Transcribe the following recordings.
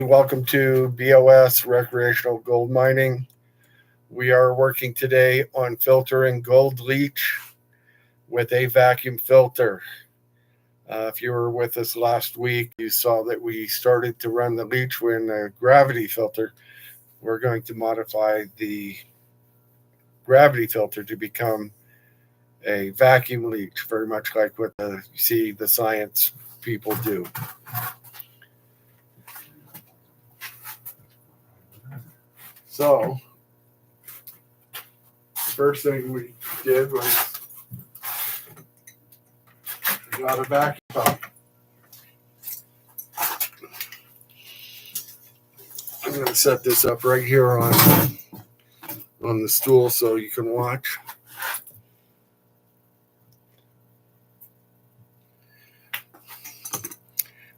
Welcome to BOS Recreational Gold Mining. We are working today on filtering gold leach with a vacuum filter. If you were with us last week, you saw that we started to run the leach with a gravity filter. We're going to modify the gravity filter to become a vacuum leach, very much like what you see the science people do. So, first thing we did was we got a vacuum pump. I'm going to set this up right here on the stool so you can watch.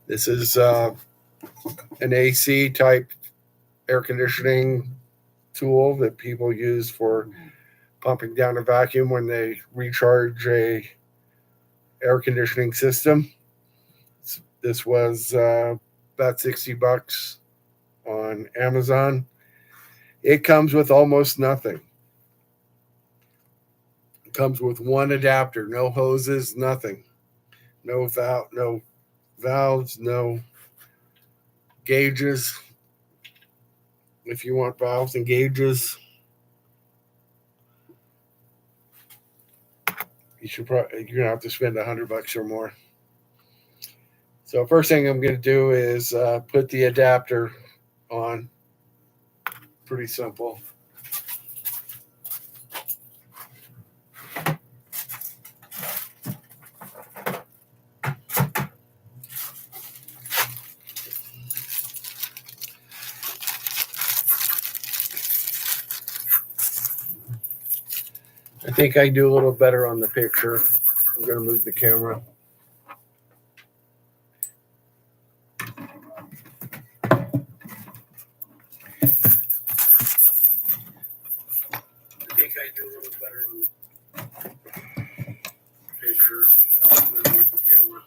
This is an AC type air conditioning tool that people use for pumping down a vacuum when they recharge a air conditioning system. This was about $60 on Amazon. It comes with almost nothing. It comes with one adapter, no hoses, nothing. No valves, no gauges. If you want valves and gauges, you're gonna have to spend $100 or more. So first thing I'm gonna do is put the adapter on. Pretty simple. I think I do a little better on the picture. I'm going to move the camera. I think I do a little better on the picture. I'm going to move the camera.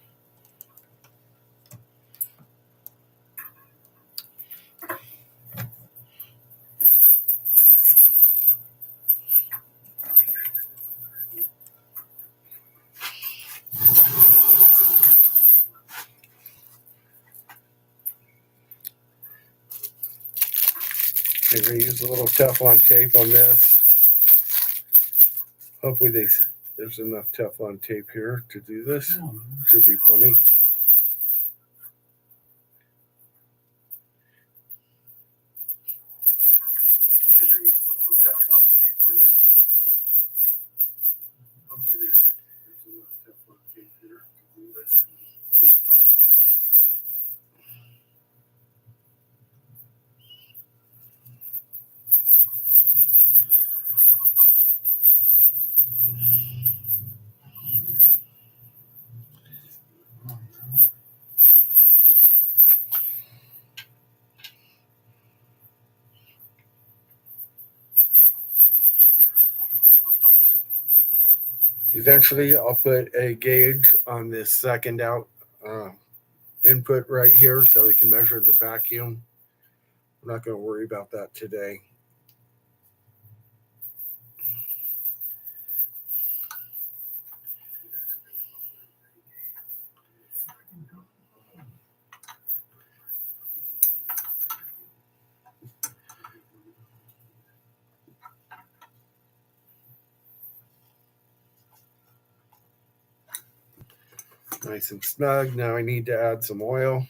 I'm going to use a little Teflon tape on this. Hopefully there's enough Teflon tape here to do this. Should be plenty. Eventually, I'll put a gauge on this second out input right here so we can measure the vacuum. I'm not going to worry about that today. Nice and snug. Now I need to add some oil.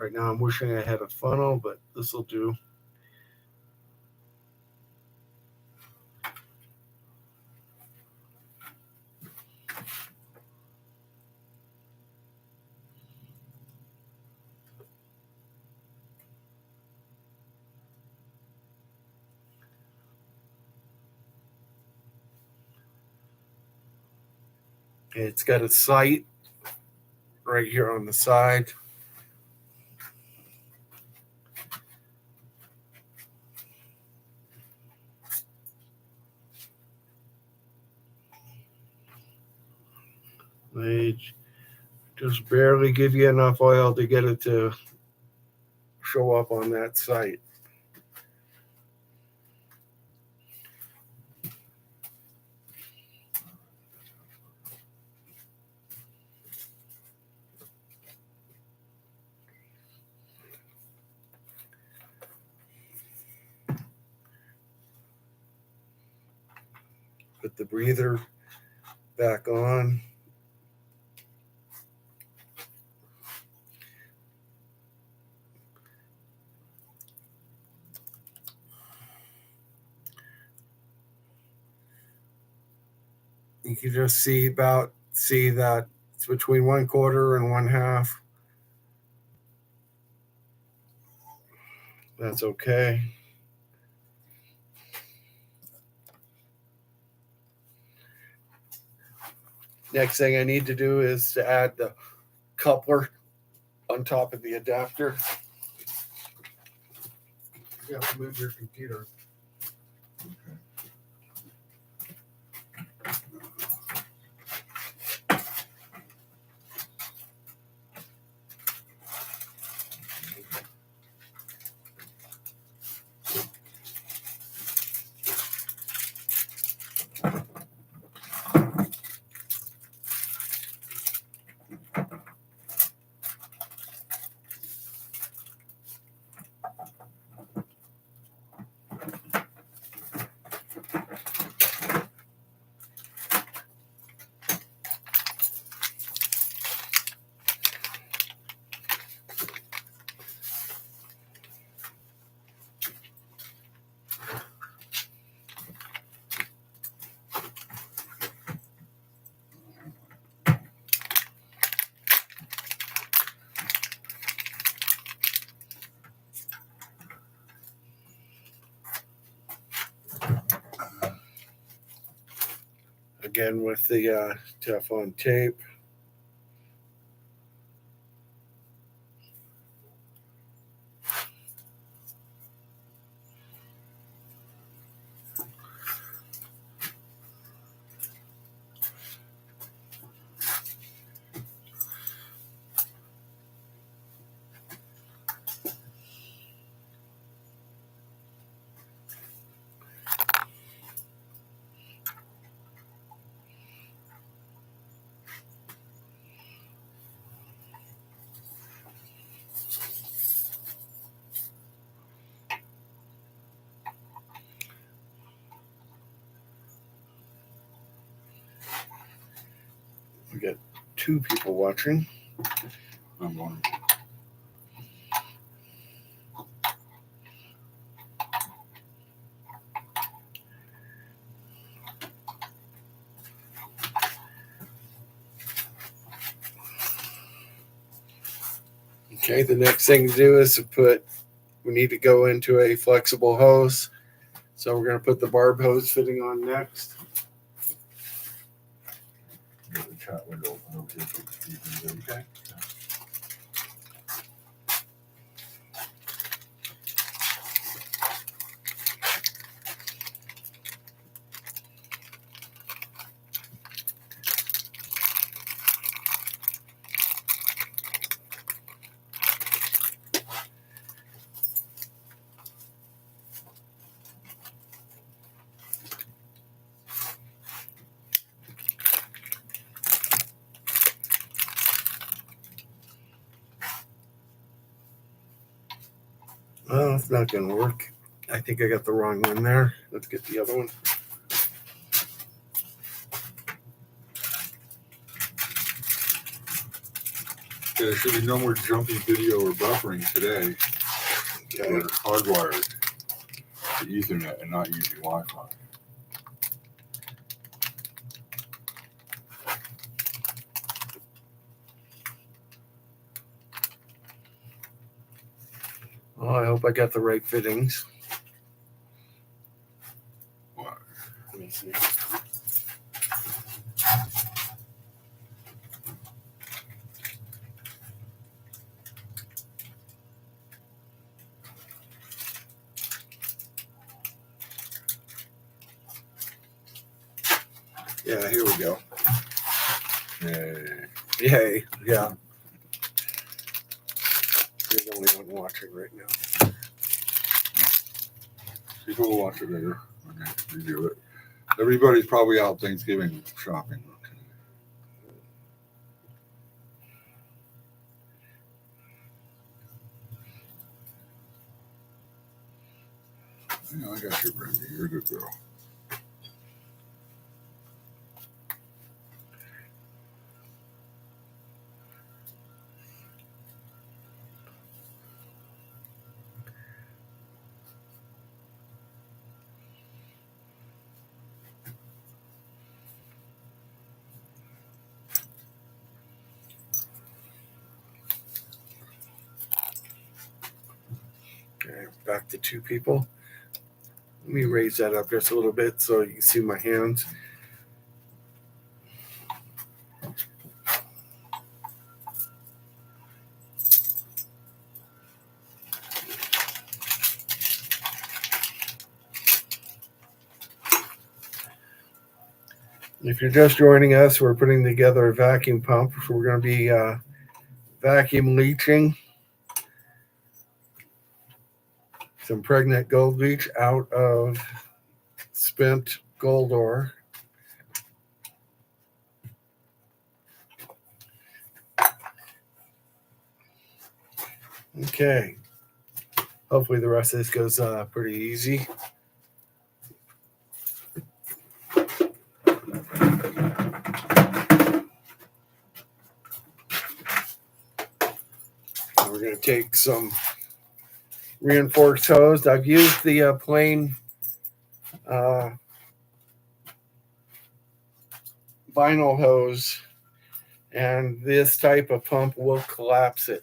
Right now I'm wishing I had a funnel, but this will do. It's got a sight right here on the side. Leach. Just barely give you enough oil to get it to show up on that sight. Put the breather back on. You can just see that it's between 1/4 and 1/2. That's okay. Next thing I need to do is to add the coupler on top of the adapter. You have to move your computer. Again with the Teflon tape. We got 2 people watching. I'm on. Okay, the next thing to do is we need to go into a flexible hose. So we're going to put the barb hose fitting on next. Get the chat window open over here so you can do. Okay. Well, it's not going to work. I think I got the wrong one there. Let's get the other one. There should be no more jumpy video or buffering today. Okay. We're hardwired to Ethernet and not using Wi-Fi. Well, I hope I got the right fittings. What? Let me see. Yeah, here we go. Yay. Yay. Yeah. You're the only one watching right now. People will watch it later when they review it. Everybody's probably out Thanksgiving shopping. Yeah, I got you, Brandy. You're a good girl. Okay, back to 2 people. Let me raise that up just a little bit so you can see my hands. If you're just joining us, we're putting together a vacuum pump. So we're going to be vacuum leaching some pregnant gold leach out of spent gold ore. Okay. Hopefully the rest of this goes pretty easy. We're going to take some reinforced hose. I've used the plain vinyl hose, and this type of pump will collapse it.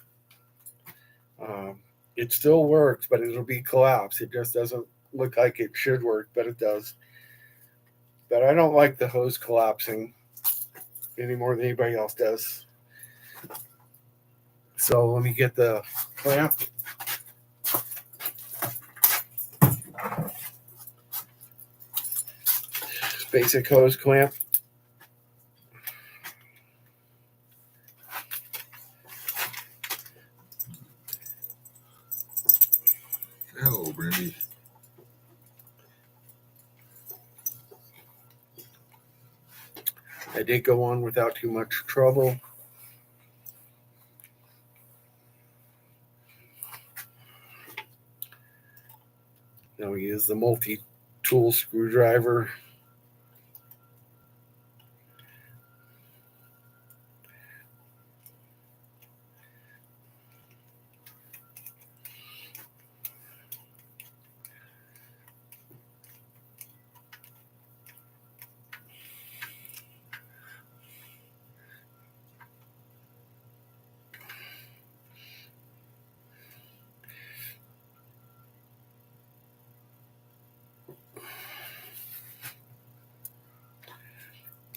It still works, but it'll be collapsed. It just doesn't look like it should work, but it does. But I don't like the hose collapsing any more than anybody else does. So let me get the clamp. Basic hose clamp. Hello, Brandy. I did go on without too much trouble. Now we use the multi-tool screwdriver.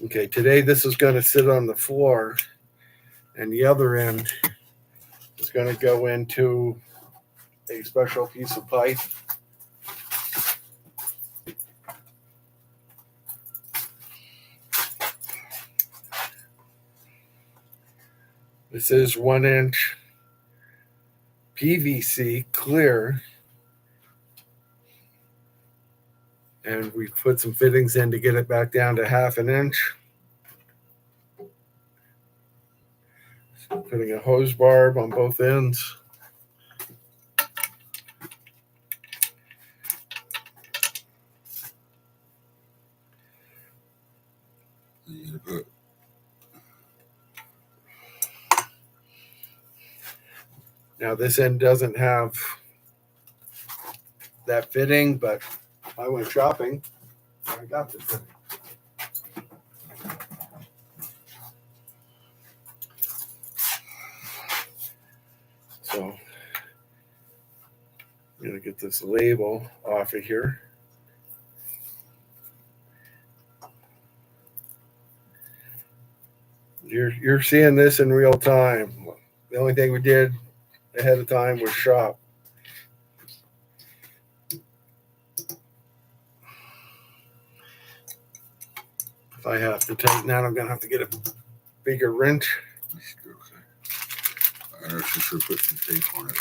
Okay, today this is going to sit on the floor, and the other end is going to go into a special piece of pipe. This is 1-inch PVC clear, and we put some fittings in to get it back down to 1/2 inch. So putting a hose barb on both ends. You need to put Now this end doesn't have that fitting, but I went shopping. I got the fitting. So I'm gonna get this label off of here. You're seeing this in real time. The only thing we did ahead of time was shop. If I have to tighten that, I'm gonna have to get a bigger wrench. I know she should put some tape on it.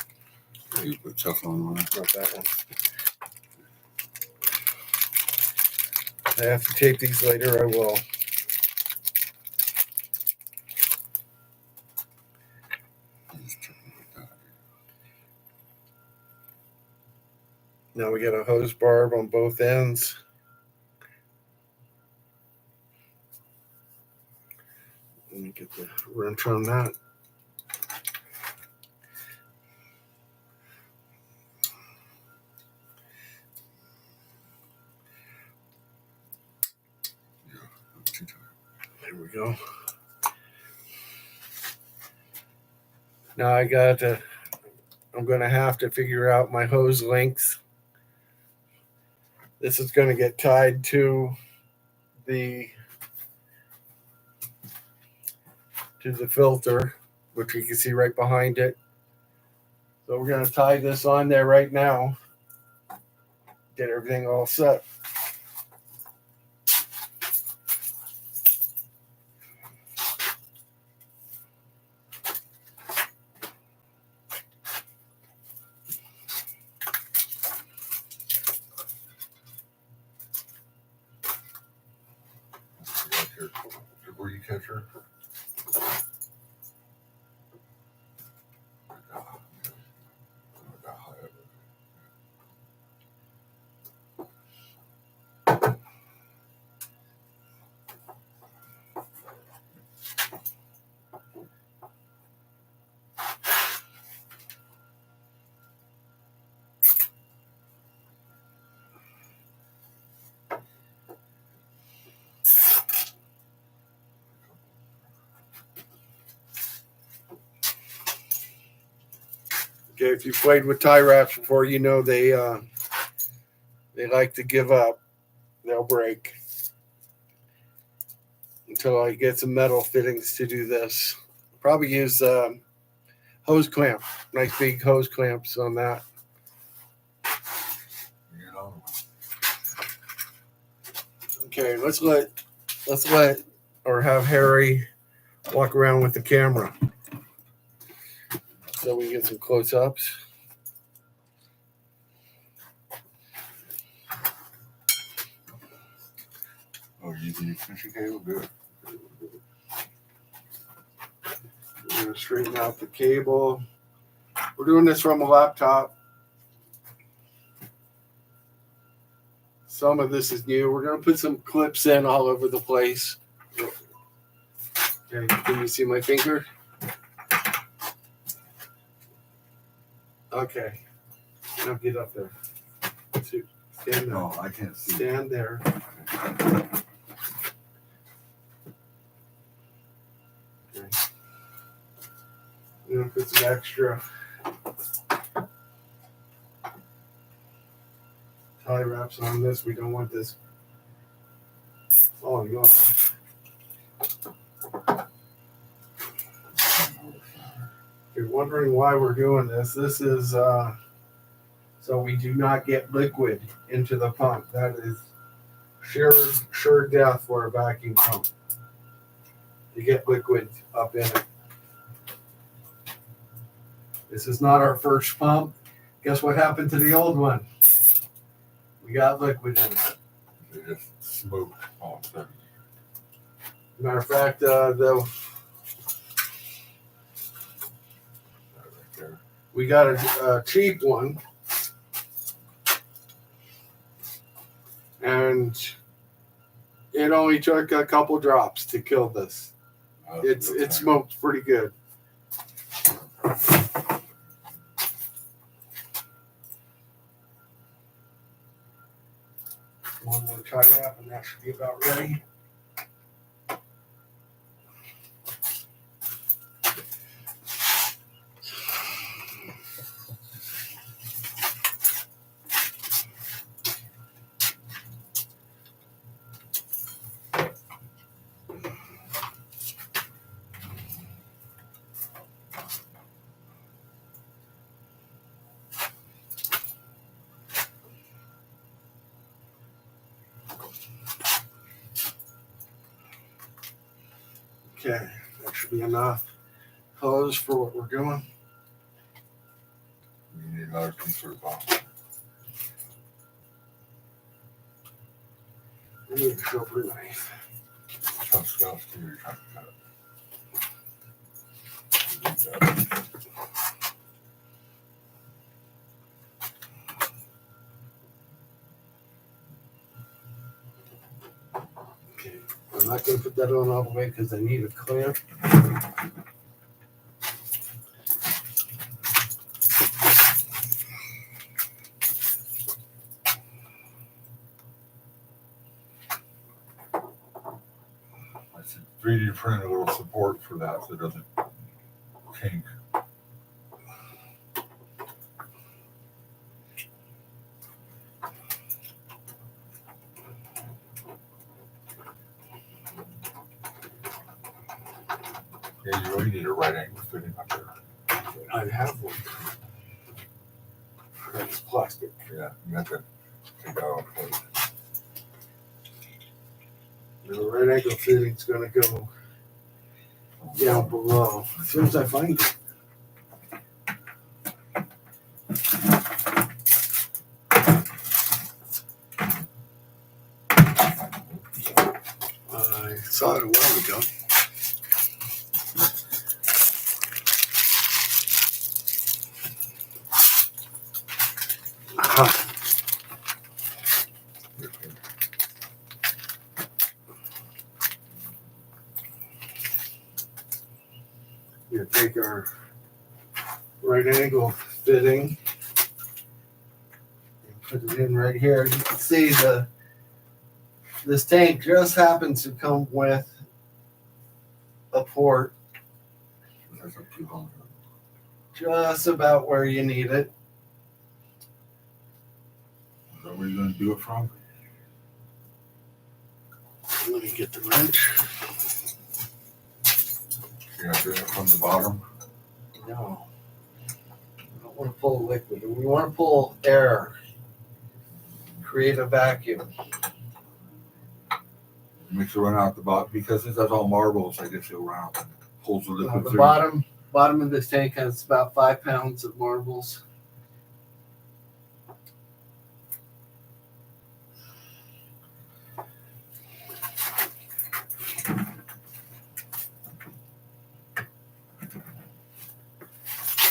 You put Teflon on it. Not that one. I have to tape these later. I will. Now we got a hose barb on both ends. Let me get the wrench on that. There we go. Now I'm going to have to figure out my hose length. This is going to get tied to the filter, which you can see right behind it. So we're going to tie this on there right now. Get everything all set. Where you catch her? Okay, if you played with tie wraps before, you know they like to give up. They'll break until I get some metal fittings to do this. Probably use hose clamp, nice big hose clamps on that. Okay, let's let or have Harry walk around with the camera so we can get some close-ups. Oh, you using your extension cable? Good. We're going to straighten out the cable. We're doing this from a laptop. Some of this is new. We're going to put some clips in all over the place. Okay, can you see my finger? Okay. Now get up there. Stand there. No, I can't see. Stand there. Okay. I'm going to put some extra tie wraps on this. We don't want this falling off. If you're wondering why we're doing this, this is so we do not get liquid into the pump. That is sure death for a vacuum pump. You get liquid up in it. This is not our first pump. Guess what happened to the old one? We got liquid in it. They just smoked all of them. Matter of fact, we got a cheap one, and it only took a couple drops to kill this. It smoked pretty good. One more tie up, and that should be about ready. Okay, that should be enough hose for what we're doing. You need another piece for the bottom. I need a sharper knife. Tough stuff too. You're trying to cut it. Okay, I'm not going to put that on all the way because I need a clamp. I should 3D print a little support for that so it doesn't kink. Yeah, you really need a right angle fitting up there. I have one. That's plastic. Yeah, you have to take that off plate. The right angle fitting's going to go down below as soon as I find it. I saw it a while ago. Aha. You take our right angle fitting and put it in right here. You can see this tank just happens to come with a port That's up 200. just about where you need it. Is that where you're going to do it from? Let me get the wrench. You're going to do it from the bottom? No. We don't want to pull liquid. We want to pull air. Create a vacuum. Makes it run out the bottom because since that's all marbles, I guess it'll run out and pulls the liquid The through. bottom of this tank has about 5 pounds of marbles.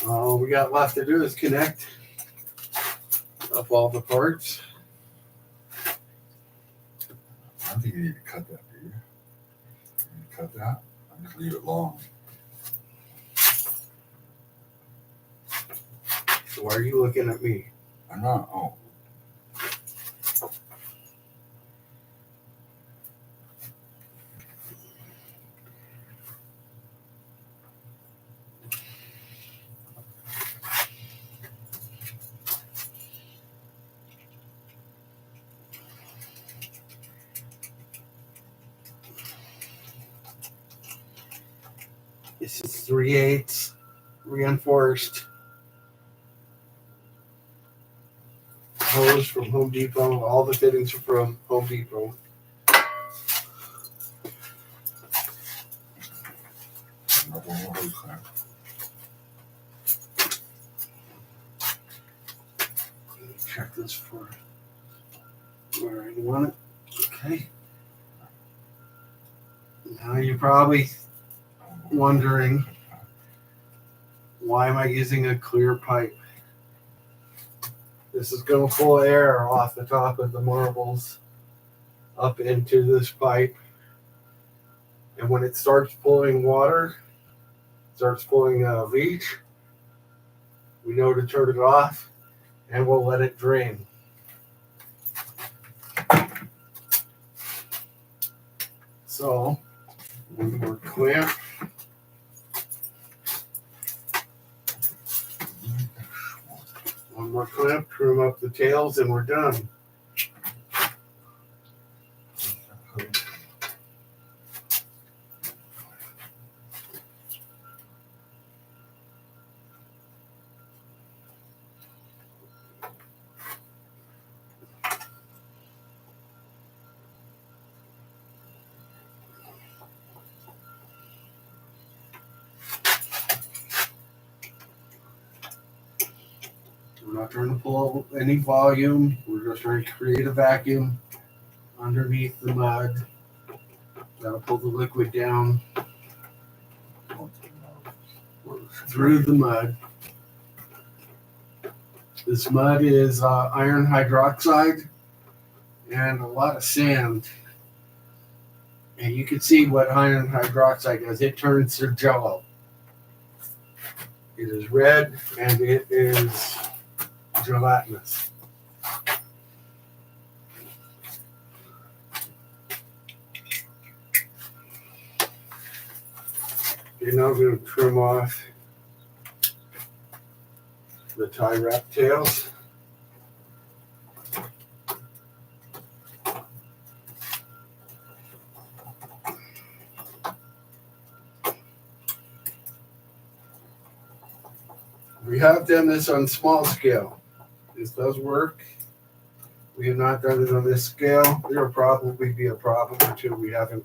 All we got left to do is connect up all the parts. I don't think you need to cut that, do you? You need to cut that? I just leave it long. So why are you looking at me? I'm not. Oh. This is 3/8 reinforced hose from Home Depot. All the fittings are from Home Depot. Another one of those kind. Let me check this for where I want it. Okay. Now you're probably wondering, why am I using a clear pipe? This is going to pull air off the top of the marbles up into this pipe. And when it starts pulling water, starts pulling leach, we know to turn it off and we'll let it drain. So, one more clamp. One more clamp, trim up the tails, and we're done. We're not trying to pull any volume. We're just trying to create a vacuum underneath the mud. That'll pull the liquid down through the mud. This mud is iron hydroxide and a lot of sand. And you can see what iron hydroxide does. It turns to jello. It is red and it is gelatinous. Okay, now I'm going to trim off the tie wrap tails. We have done this on small scale. This does work. We have not done it on this scale. There will probably be a problem or two we haven't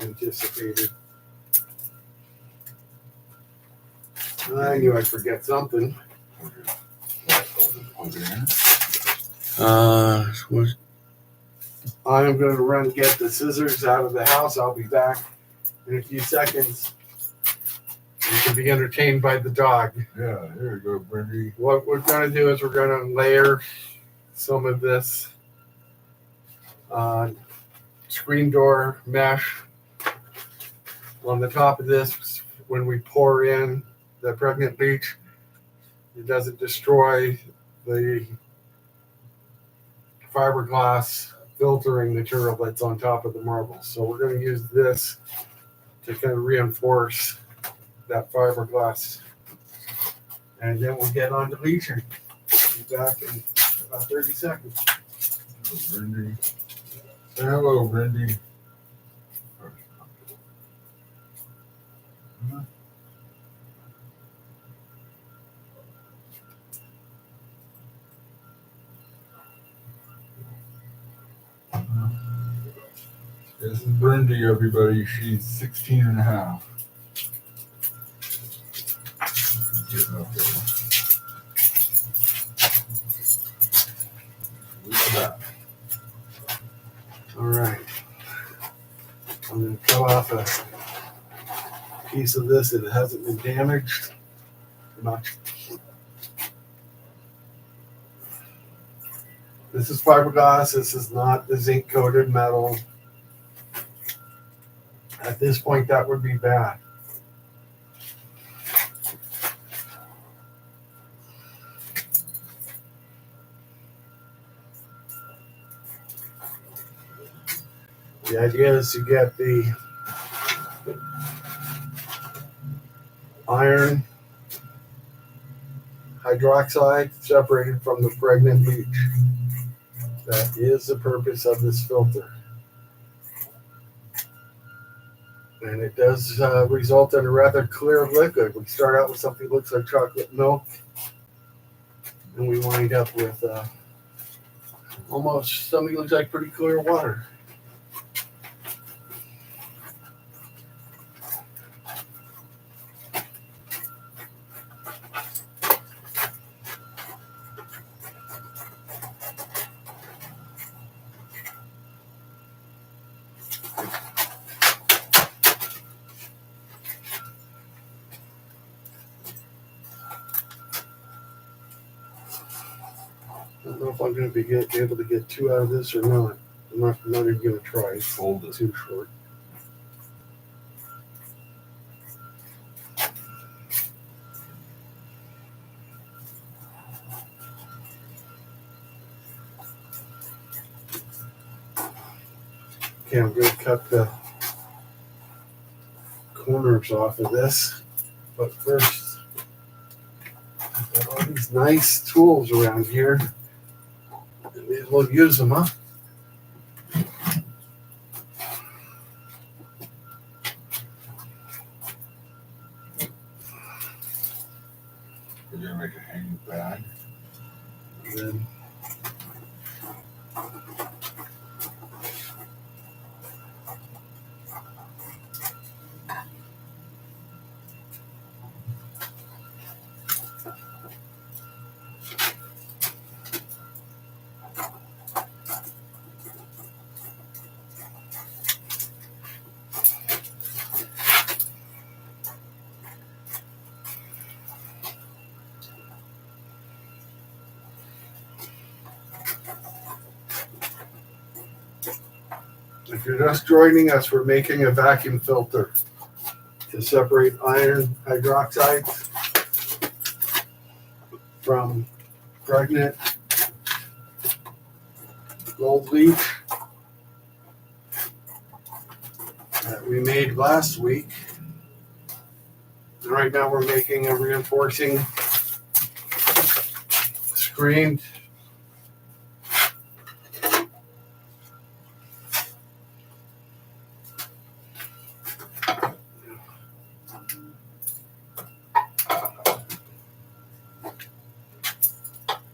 anticipated. I knew I'd forget something. I'm going to run get the scissors out of the house. I'll be back in a few seconds. You can be entertained by the dog. Yeah, here you go, Brindy. What we're going to do is we're going to layer some of this screen door mesh on the top of this. When we pour in the pregnant bleach, it doesn't destroy the fiberglass filtering material that's on top of the marble. So we're going to use this to kind of reinforce that fiberglass. And then we'll get on to bleaching. Be back in about 30 seconds. Hello, Brindy. Say hello, Brindy. This is Brindy, everybody. She's 16 and a half. Getting up there. Look at that. All right. I'm going to cut off a piece of this that hasn't been damaged much. This is fiberglass. This is not the zinc coated metal. At this point, that would be bad. The idea is to get the iron hydroxide separated from the pregnant bleach. That is the purpose of this filter. And it does result in a rather clear liquid. We start out with something that looks like chocolate milk, and we wind up with almost something that looks like pretty clear water. I don't know if I'm going to be able to get two out of this or not. I'm not even going to try. It's Fold it. too short. Okay, I'm going to cut the owners off of this. But first, I've got all these nice tools around here. Maybe we'll use them, huh? You're gonna make a hanging bag. And then if you're just joining us, we're making a vacuum filter to separate iron hydroxides from pregnant gold leaf that we made last week. And right now we're making a reinforcing screen.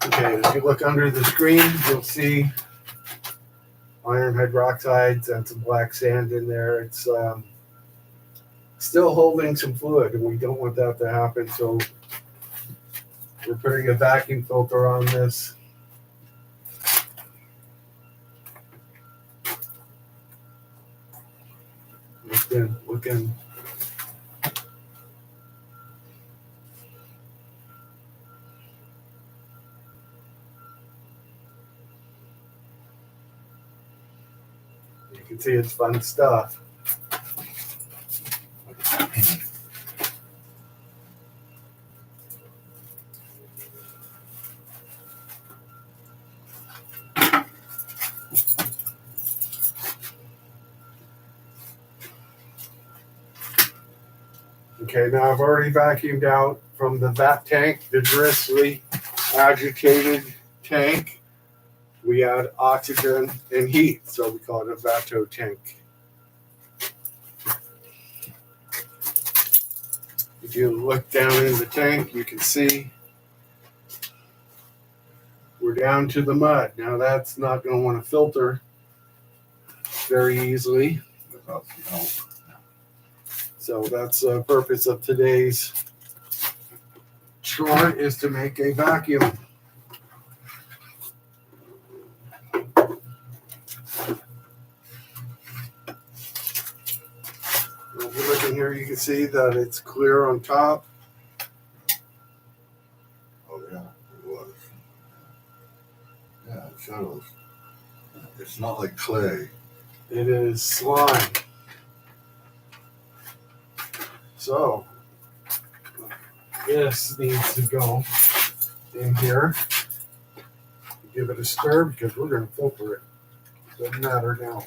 Okay, if you look under the screen, you'll see iron hydroxides and some black sand in there. It's still holding some fluid, and we don't want that to happen. So we're putting a vacuum filter on this. Look in. You can see it's fun stuff. Okay, now I've already vacuumed out from the vat tank, vigorously agitated tank. We add oxygen and heat, so we call it a vato tank. If you look down in the tank, you can see we're down to the mud. Now that's not going to want to filter very easily. Without some help. So that's the purpose of today's chore, is to make a vacuum. If you look in here, you can see that it's clear on top. Oh yeah, it was. Yeah, it shows. It's not like clay. It is slime. So this needs to go in here. Give it a stir because we're going to filter it. Doesn't matter now.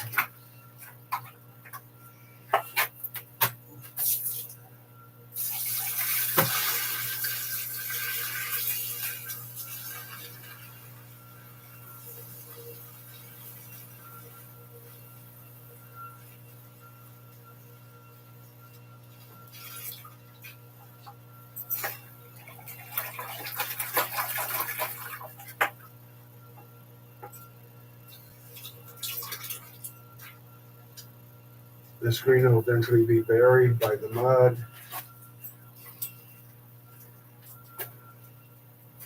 The screen will eventually be buried by the mud.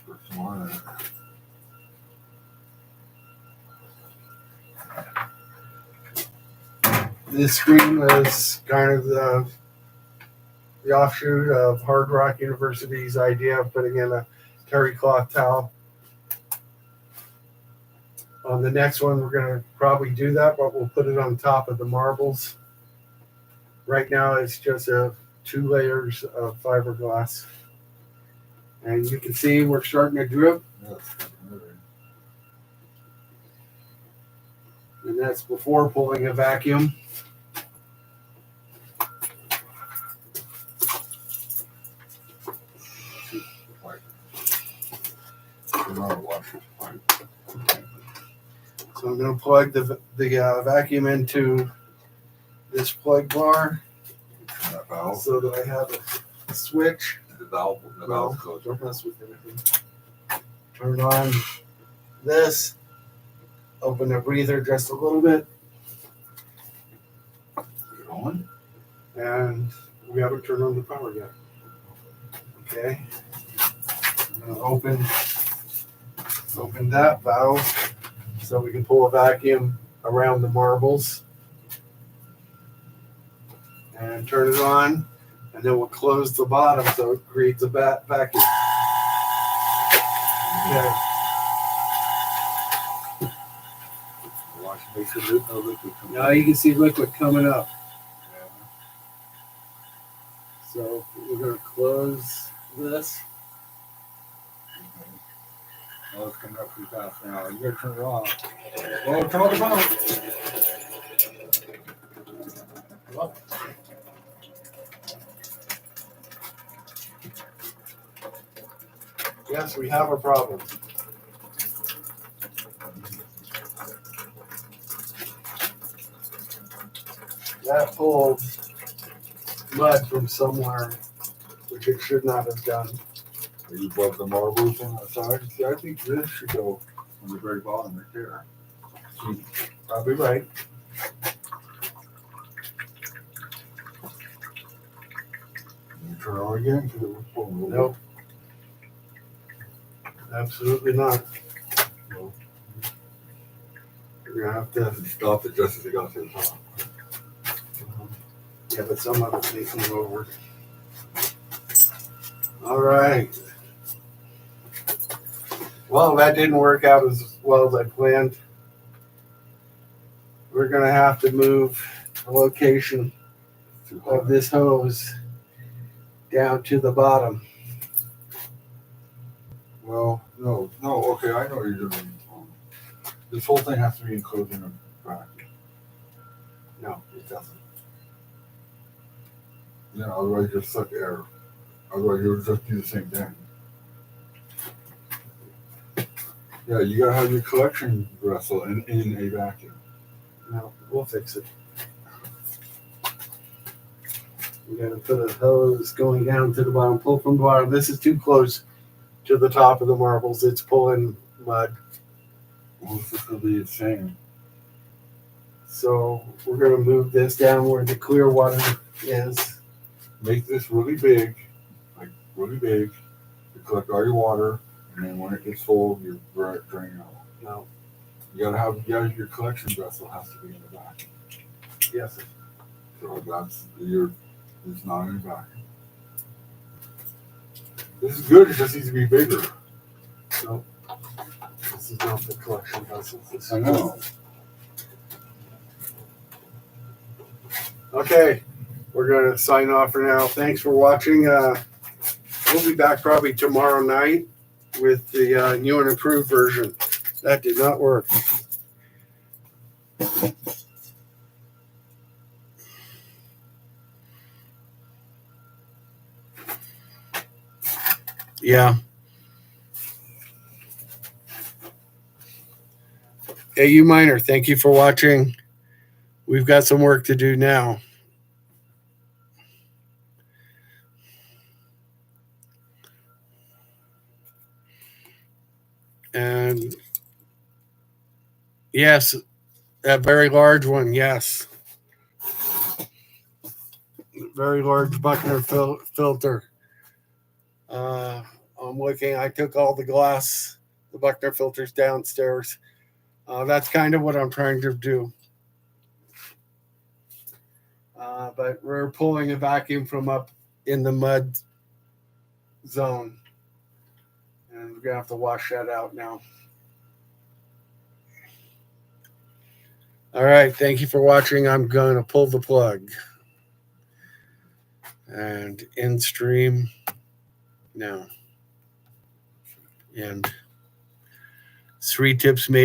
First one. This screen was kind of the offshoot of Hard Rock University's idea of putting in a terry cloth towel. On the next one, we're going to probably do that, but we'll put it on top of the marbles. Right now, it's just 2 layers of fiberglass. And you can see we're starting to drip, Yeah, it's moving. and that's before pulling a vacuum. watch it. Fine. So I'm going to plug the vacuum into this plug bar That valve, so that I have a switch. the valve closed. Don't mess with anything. Turn on this. Open the breather just a little bit. Get on. And we haven't turned on the power yet. Okay. I'm going to open that valve so we can pull a vacuum around the marbles. And turn it on. And then we'll close the bottom so it creates a vacuum. Okay. Watch, make sure there's no liquid coming Now you can see liquid coming up. Yeah. So we're going to close this. Oh, it's coming up pretty fast now. You gotta turn it off. Oh, turn on the valve. Yes, we have a problem. That pulled mud from somewhere, which it should not have done. Are you above the marbles on the side? See, I think this should go on the very bottom right there. See, Probably right. you turn it on again because it was pulling a little Nope. Absolutely not. No. You're going to have to. bit. Stop it just as it got to the top. Yeah, but some of it's taking over. All right. Well, that didn't work out as well as I planned. We're going to have to move the location Too of hot. this hose down to the bottom. Well, no, okay, I know what you're doing. This whole thing has to be enclosed in a vacuum. No, it doesn't. Yeah, otherwise you just suck air. Otherwise you'll just do the same thing. Yeah, you gotta have your collection vessel in a vacuum. No, we'll fix it. We got to put a hose going down to the bottom. Pull from the bottom. This is too close to the top of the marbles. It's pulling mud. Well, this is gonna be the same. So we're going to move this down where the clear water is. Make this really big, like really big, to collect all your water, and then when it gets full, you drain it out. No. You gotta have your collection vessel has to be in the vacuum. Yes. So it's not in the vacuum. This is good, it just needs to be bigger. No. This is not the collection vessel. I know. Okay. We're going to sign off for now. Thanks for watching. We'll be back probably tomorrow night with the new and improved version. That did not work. Yeah. AU Minor, thank you for watching. We've got some work to do now. And yes, that very large one, yes. Very large Buckner filter. I'm looking, I took all the glass, the Buckner filters downstairs. That's kind of what I'm trying to do. But we're pulling a vacuum from up in the mud zone. And we're going to have to wash that out now. All right. Thank you for watching. I'm going to pull the plug. And in stream now. And 3 tips made.